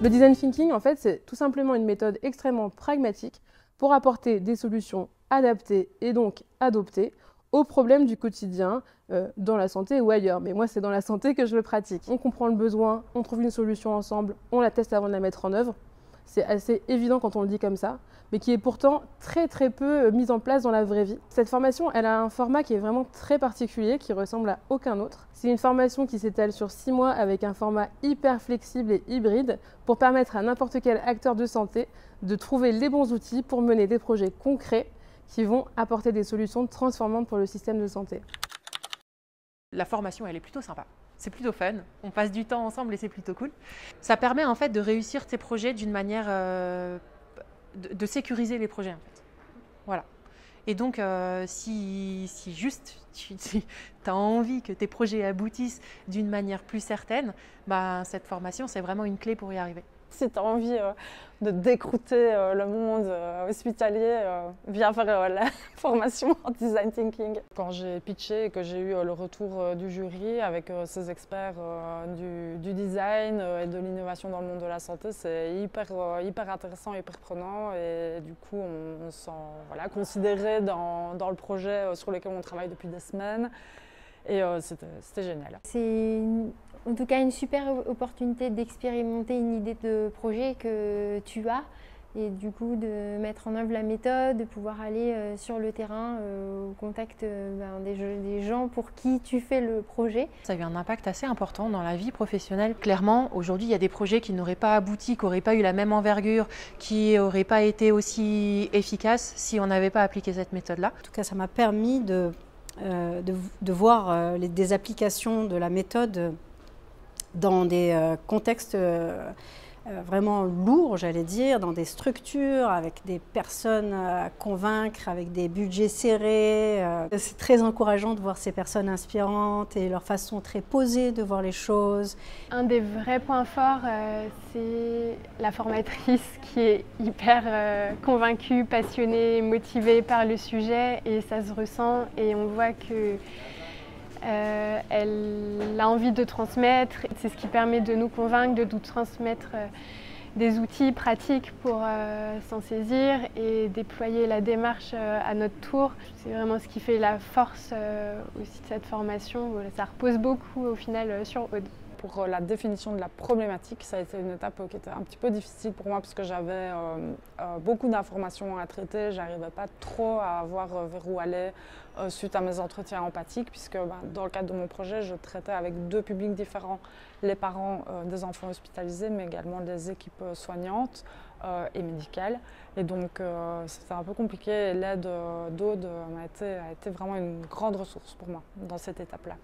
Le design thinking, en fait, c'est tout simplement une méthode extrêmement pragmatique pour apporter des solutions adaptées et donc adoptées aux problèmes du quotidien dans la santé ou ailleurs. Mais moi, c'est dans la santé que je le pratique. On comprend le besoin, on trouve une solution ensemble, on la teste avant de la mettre en œuvre. C'est assez évident quand on le dit comme ça, mais qui est pourtant très peu mise en place dans la vraie vie. Cette formation, elle a un format qui est vraiment très particulier, qui ressemble à aucun autre. C'est une formation qui s'étale sur 6 mois avec un format hyper flexible et hybride pour permettre à n'importe quel acteur de santé de trouver les bons outils pour mener des projets concrets qui vont apporter des solutions transformantes pour le système de santé. La formation, elle est plutôt sympa. C'est plutôt fun, on passe du temps ensemble et c'est plutôt cool. Ça permet en fait de réussir tes projets d'une manière de sécuriser les projets en fait. Voilà. Et donc si juste tu as envie que tes projets aboutissent d'une manière plus certaine, bah, cette formation c'est vraiment une clé pour y arriver. Si tu as envie de décrouter le monde hospitalier, viens faire la formation en design thinking. Quand j'ai pitché et que j'ai eu le retour du jury avec ces experts du design et de l'innovation dans le monde de la santé, c'est hyper intéressant, hyper prenant et du coup on se sent considéré dans le projet sur lequel on travaille depuis des semaines et c'était génial. C'est en tout cas une super opportunité d'expérimenter une idée de projet que tu as et du coup de mettre en œuvre la méthode, de pouvoir aller sur le terrain au contact des gens pour qui tu fais le projet. Ça a eu un impact assez important dans la vie professionnelle. Clairement, aujourd'hui, il y a des projets qui n'auraient pas abouti, qui n'auraient pas eu la même envergure, qui n'auraient pas été aussi efficaces si on n'avait pas appliqué cette méthode-là. En tout cas, ça m'a permis de voir des applications de la méthode dans des contextes vraiment lourds, j'allais dire, dans des structures, avec des personnes à convaincre, avec des budgets serrés. C'est très encourageant de voir ces personnes inspirantes et leur façon très posée de voir les choses. Un des vrais points forts, c'est la formatrice qui est hyper convaincue, passionnée, motivée par le sujet et ça se ressent et on voit que elle a envie de transmettre. C'est ce qui permet de nous convaincre, de nous transmettre des outils pratiques pour s'en saisir et déployer la démarche à notre tour. C'est vraiment ce qui fait la force aussi de cette formation. Ça repose beaucoup au final sur Aude. Pour la définition de la problématique, ça a été une étape qui était un petit peu difficile pour moi parce que j'avais beaucoup d'informations à traiter. Je n'arrivais pas trop à voir vers où aller suite à mes entretiens empathiques puisque dans le cadre de mon projet, je traitais avec 2 publics différents, les parents des enfants hospitalisés mais également des équipes soignantes et médicales. Et donc c'était un peu compliqué et l'aide d'Aude a été vraiment une grande ressource pour moi dans cette étape-là.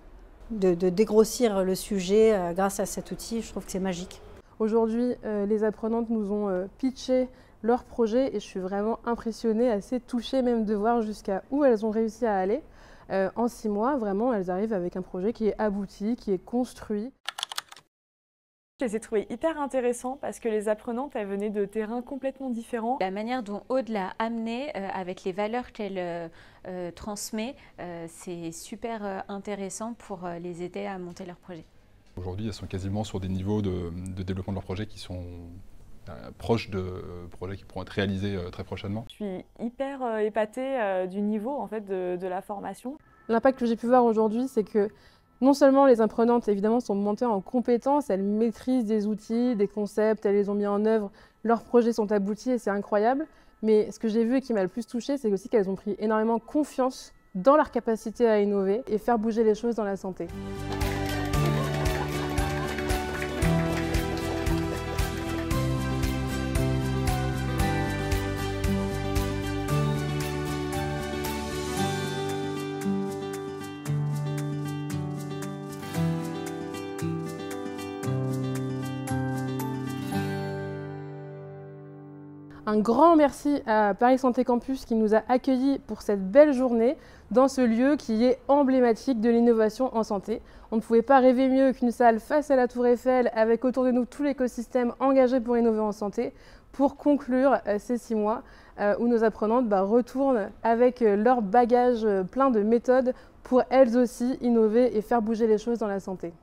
De dégrossir le sujet grâce à cet outil, je trouve que c'est magique. Aujourd'hui, les apprenantes nous ont pitché leur projet et je suis vraiment impressionnée, assez touchée même de voir jusqu'à où elles ont réussi à aller. En 6 mois, vraiment, elles arrivent avec un projet qui est abouti, qui est construit. Je les ai trouvés hyper intéressants parce que les apprenantes, elles venaient de terrains complètement différents. La manière dont Aude l'a amenée avec les valeurs qu'elle transmet, c'est super intéressant pour les aider à monter leur projet. Aujourd'hui, elles sont quasiment sur des niveaux de développement de leur projet qui sont proches de projets qui pourront être réalisés très prochainement. Je suis hyper épatée du niveau en fait, de la formation. L'impact que j'ai pu voir aujourd'hui, c'est que non seulement les apprenantes évidemment sont montées en compétences, elles maîtrisent des outils, des concepts, elles les ont mis en œuvre, leurs projets sont aboutis et c'est incroyable. Mais ce que j'ai vu et qui m'a le plus touchée, c'est aussi qu'elles ont pris énormément confiance dans leur capacité à innover et faire bouger les choses dans la santé. Un grand merci à Paris Santé Campus qui nous a accueillis pour cette belle journée dans ce lieu qui est emblématique de l'innovation en santé. On ne pouvait pas rêver mieux qu'une salle face à la Tour Eiffel avec autour de nous tout l'écosystème engagé pour innover en santé pour conclure ces 6 mois où nos apprenantes retournent avec leur bagage plein de méthodes pour elles aussi innover et faire bouger les choses dans la santé.